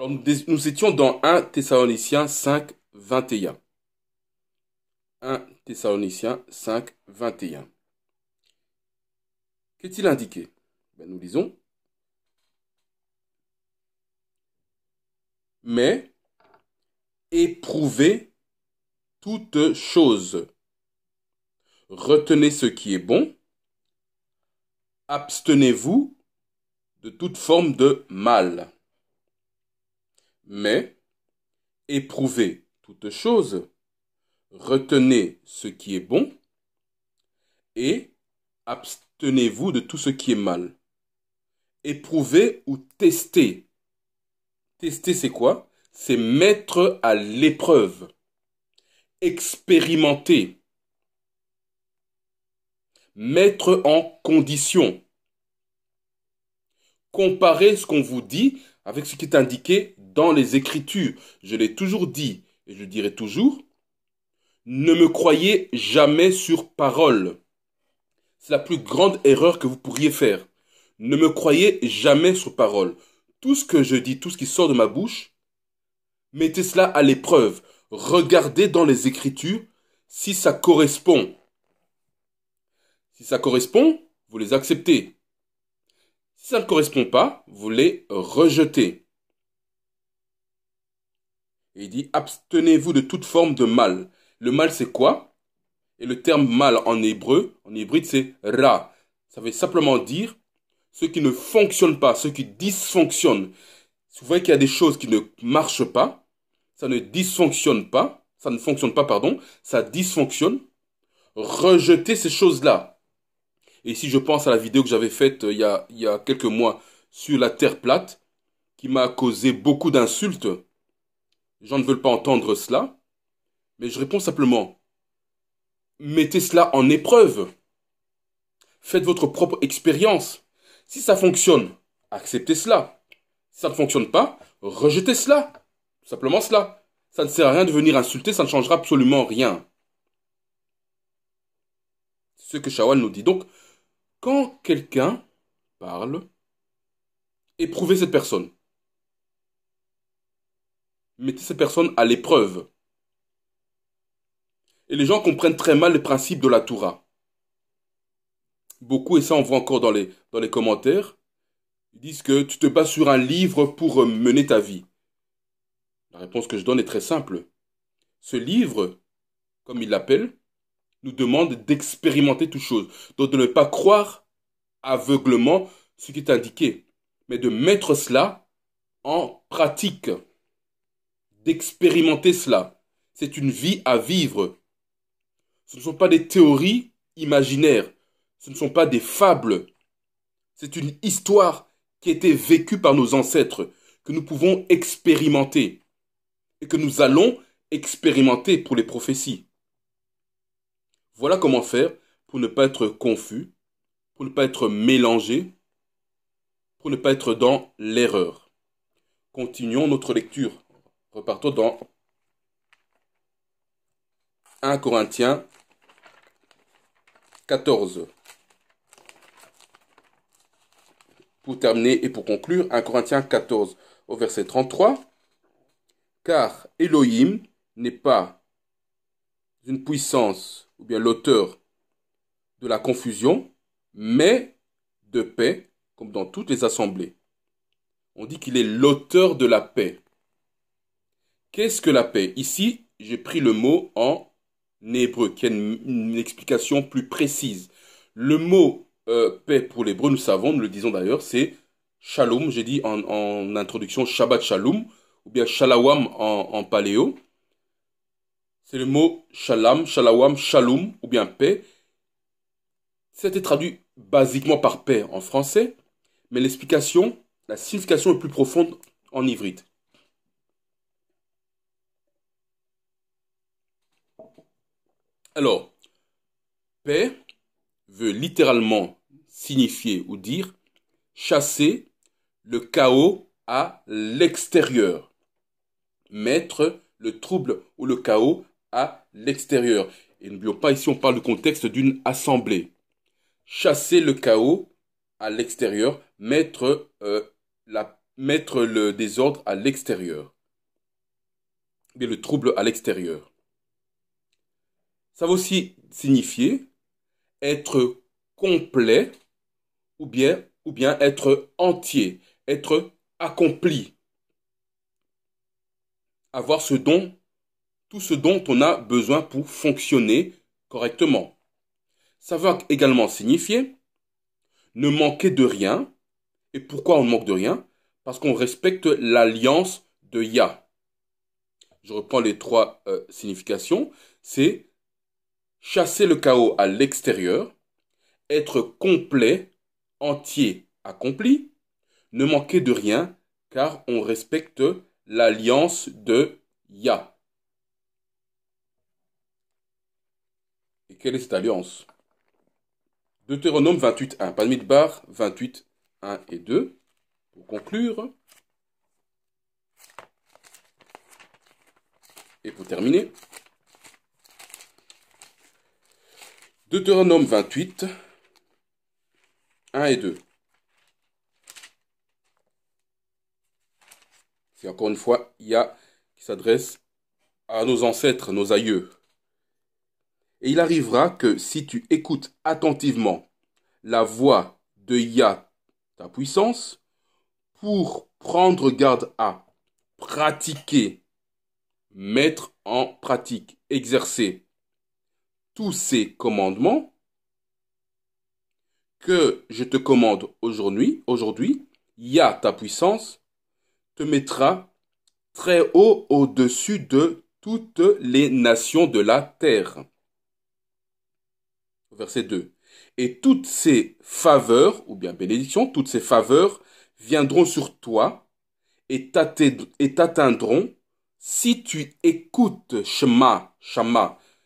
Alors, nous étions dans 1 Thessaloniciens 5, 21. 1 Thessaloniciens 5, 21. Qu'est-il indiqué? Nous lisons. Mais éprouvez toutes choses. Retenez ce qui est bon. Abstenez-vous de toute forme de mal. Mais éprouvez toutes choses. Retenez ce qui est bon. Et abstenez-vous de tout ce qui est mal. Éprouvez ou tester. Tester, c'est quoi? C'est mettre à l'épreuve. Expérimenter. Mettre en condition. Comparez ce qu'on vous dit avec ce qui est indiqué dans les Écritures. Je l'ai toujours dit et je le dirai toujours. Ne me croyez jamais sur parole. C'est la plus grande erreur que vous pourriez faire. Ne me croyez jamais sur parole. Tout ce que je dis, tout ce qui sort de ma bouche, mettez cela à l'épreuve. Regardez dans les Écritures si ça correspond. Si ça correspond, vous les acceptez. Si ça ne correspond pas, vous les rejetez. Et il dit, abstenez-vous de toute forme de mal. Le mal, c'est quoi? Et le terme mal en hébreu, en hybride, c'est ra. Ça veut simplement dire ce qui ne fonctionne pas, ce qui dysfonctionne. Si vous voyez qu'il y a des choses qui ne marchent pas, ça ne dysfonctionne pas, ça ne fonctionne pas, pardon, ça dysfonctionne. Rejetez ces choses-là. Et ici, je pense à la vidéo que j'avais faite il y a quelques mois sur la Terre plate, qui m'a causé beaucoup d'insultes. Les gens ne veulent pas entendre cela. Mais je réponds simplement, mettez cela en épreuve. Faites votre propre expérience. Si ça fonctionne, acceptez cela. Si ça ne fonctionne pas, rejetez cela. Tout simplement cela. Ça ne sert à rien de venir insulter, ça ne changera absolument rien. C'est ce que Shawwal nous dit. Donc, quand quelqu'un parle, éprouvez cette personne. Mettez cette personne à l'épreuve. Et les gens comprennent très mal les principes de la Torah. Beaucoup, et ça on voit encore dans les commentaires, ils disent que tu te bats sur un livre pour mener ta vie. La réponse que je donne est très simple. Ce livre, comme il l'appelle, nous demande d'expérimenter toute chose. Donc de ne pas croire aveuglement ce qui est indiqué, mais de mettre cela en pratique, d'expérimenter cela. C'est une vie à vivre. Ce ne sont pas des théories imaginaires, ce ne sont pas des fables. C'est une histoire qui a été vécue par nos ancêtres, que nous pouvons expérimenter et que nous allons expérimenter pour les prophéties. Voilà comment faire pour ne pas être confus, pour ne pas être mélangé, pour ne pas être dans l'erreur. Continuons notre lecture. Repartons dans 1 Corinthiens 14. Pour terminer et pour conclure, 1 Corinthiens 14 au verset 33. Car Elohim n'est pas une puissance ou bien l'auteur de la confusion, mais de paix, comme dans toutes les assemblées. On dit qu'il est l'auteur de la paix. Qu'est-ce que la paix? Ici, j'ai pris le mot en hébreu, qui a une explication plus précise. Le mot paix pour l'hébreu, nous savons, nous le disons d'ailleurs, c'est shalom. J'ai dit en introduction Shabbat shalom, ou bien shalawam en paléo. C'est le mot shalam, shalawam, shalom, ou bien paix. C'était traduit basiquement par paix en français, mais l'explication, la signification est plus profonde en ivrite. Alors, paix veut littéralement signifier ou dire chasser le chaos à l'extérieur, mettre le trouble ou le chaos à l'extérieur. Et n'oublions pas, ici on parle du contexte d'une assemblée. Chasser le chaos à l'extérieur, mettre la mettre le désordre à l'extérieur, bien le trouble à l'extérieur. Ça va aussi signifier être complet ou bien être entier, être accompli, avoir tout ce dont on a besoin pour fonctionner correctement. Ça va également signifier ne manquer de rien. Et pourquoi on ne manque de rien? Parce qu'on respecte l'alliance de Yah. Je reprends les trois significations. C'est chasser le chaos à l'extérieur, être complet, entier, accompli, ne manquer de rien, car on respecte l'alliance de Yah. Et quelle est cette alliance? Deutéronome 28.1, Bamidbar 28.1 et 2. Pour conclure, et pour terminer, Deutéronome 28, 1 et 2. C'est encore une fois Yah qui s'adresse à nos ancêtres, nos aïeux. Et il arrivera que si tu écoutes attentivement la voix de Yah, ta puissance, pour prendre garde à pratiquer, mettre en pratique, exercer tous ces commandements que je te commande aujourd'hui, Yah, ta puissance, te mettra très haut au-dessus de toutes les nations de la terre. Verset 2. Et toutes ces faveurs, ou bien bénédictions, toutes ces faveurs viendront sur toi et t'atteindront si tu écoutes Shama.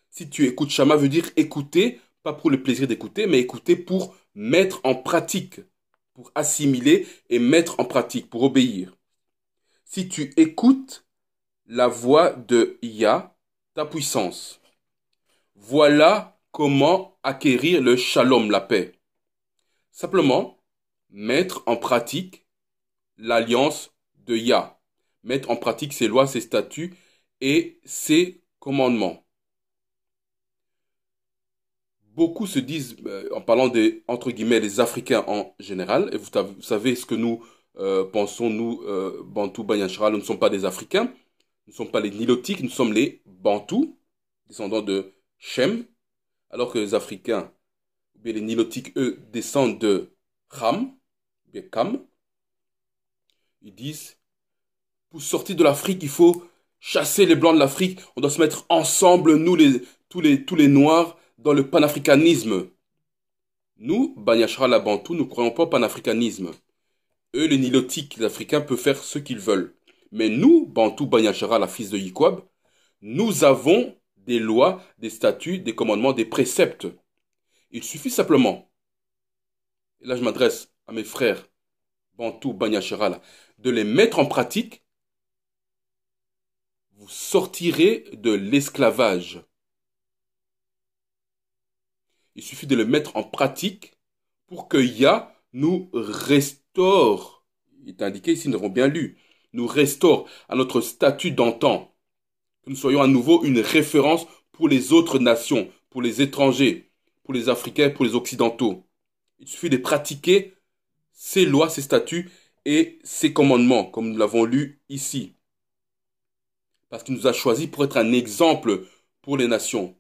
Si tu écoutes Shama veut dire écouter, pas pour le plaisir d'écouter, mais écouter pour mettre en pratique, pour assimiler et mettre en pratique, pour obéir. Si tu écoutes la voix de Yah, ta puissance. Voilà comment acquérir le shalom, la paix. Simplement, mettre en pratique l'alliance de Yah. Mettre en pratique ses lois, ses statuts et ses commandements. Beaucoup se disent, en parlant des, entre guillemets, des Africains en général, et vous savez ce que nous pensons, nous, Bantou, Banyashara, nous ne sommes pas des Africains, nous ne sommes pas les Nilotiques, nous sommes les Bantous, descendants de Shem, alors que les Africains, bien les Nilotiques, eux, descendent de Ham, bien Kam. Ils disent, pour sortir de l'Afrique, il faut chasser les Blancs de l'Afrique, on doit se mettre ensemble, nous, tous les Noirs, dans le panafricanisme. Nous, Banyashara la Bantou, nous ne croyons pas au panafricanisme. Eux, les Nilotiques, les Africains, peuvent faire ce qu'ils veulent. Mais nous, Bantou, Banyashara, la fils de Yikwab, nous avons des lois, des statuts, des commandements, des préceptes. Il suffit simplement, et là je m'adresse à mes frères Bantou, Banyashara, de les mettre en pratique, vous sortirez de l'esclavage. Il suffit de le mettre en pratique pour que Yah nous restaure. Il est indiqué ici, nous avons bien lu, nous restaure à notre statut d'antan. Que nous soyons à nouveau une référence pour les autres nations, pour les étrangers, pour les Africains, pour les Occidentaux. Il suffit de pratiquer ces lois, ces statuts et ces commandements, comme nous l'avons lu ici. Parce qu'il nous a choisis pour être un exemple pour les nations.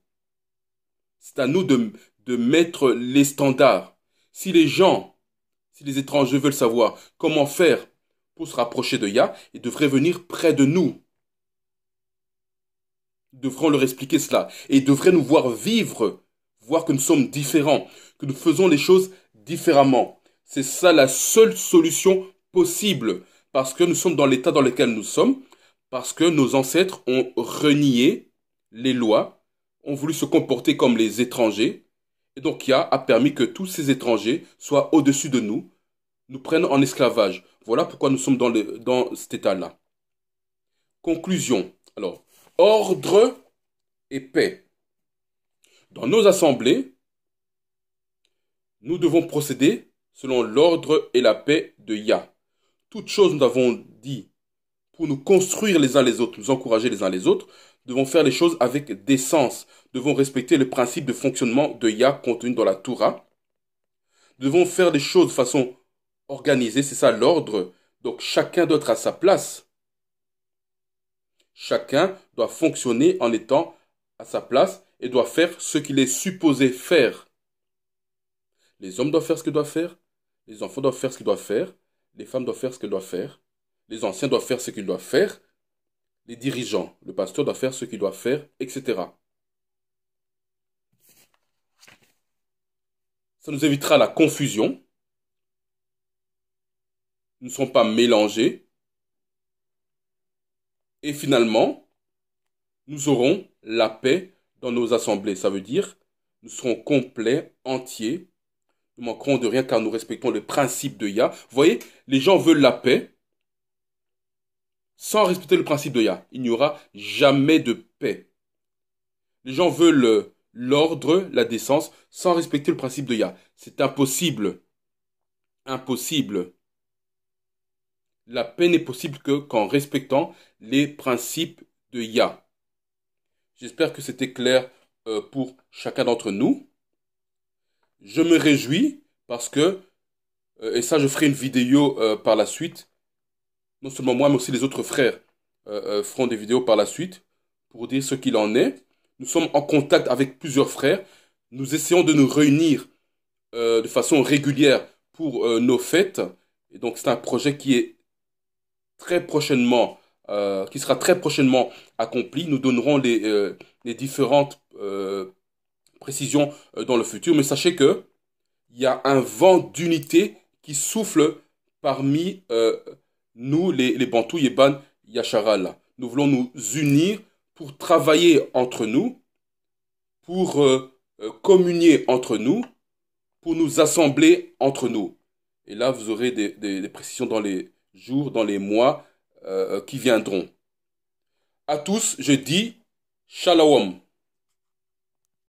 C'est à nous de mettre les standards. Si les étrangers veulent savoir comment faire pour se rapprocher de Yah, ils devraient venir près de nous. Ils devront leur expliquer cela. Et ils devraient nous voir vivre, voir que nous sommes différents, que nous faisons les choses différemment. C'est ça la seule solution possible, parce que nous sommes dans l'état dans lequel nous sommes, parce que nos ancêtres ont renié les lois, ont voulu se comporter comme les étrangers, et donc Yah a permis que tous ces étrangers soient au-dessus de nous, nous prennent en esclavage. Voilà pourquoi nous sommes dans cet état-là. Conclusion. Alors, ordre et paix. Dans nos assemblées, nous devons procéder selon l'ordre et la paix de Yah. toutes choses, nous avons dit, pour nous construire les uns les autres, nous encourager les uns les autres, devons faire les choses avec décence, devons respecter le principe de fonctionnement de Yah contenu dans la Torah, devons faire les choses de façon organisée, c'est ça l'ordre. Donc chacun doit être à sa place. Chacun doit fonctionner en étant à sa place et doit faire ce qu'il est supposé faire. Les hommes doivent faire ce qu'ils doivent faire, les enfants doivent faire ce qu'ils doivent faire, les femmes doivent faire ce qu'elles doivent faire, les anciens doivent faire ce qu'ils doivent faire, les dirigeants, le pasteur doit faire ce qu'il doit faire, etc. Ça nous évitera la confusion. Nous ne serons pas mélangés. Et finalement, nous aurons la paix dans nos assemblées. Ça veut dire, nous serons complets, entiers. Nous manquerons de rien car nous respectons les principes de Yah. Vous voyez, les gens veulent la paix sans respecter le principe de Yah. Il n'y aura jamais de paix. Les gens veulent l'ordre, la décence, sans respecter le principe de Yah. C'est impossible. Impossible. La paix n'est possible qu'en respectant les principes de Yah. J'espère que c'était clair pour chacun d'entre nous. Je me réjouis parce que, et ça je ferai une vidéo par la suite, non seulement moi mais aussi les autres frères feront des vidéos par la suite pour dire ce qu'il en est. Nous sommes en contact avec plusieurs frères. Nous essayons de nous réunir de façon régulière pour nos fêtes. Et donc c'est un projet qui est très prochainement, qui sera très prochainement accompli. Nous donnerons les différentes précisions dans le futur. Mais sachez que il y a un vent d'unité qui souffle parmi nous, les Bantous Yeban Yacharal. Nous voulons nous unir pour travailler entre nous, pour communier entre nous, pour nous assembler entre nous. Et là, vous aurez des précisions dans les jours, dans les mois qui viendront. À tous, je dis Shalom.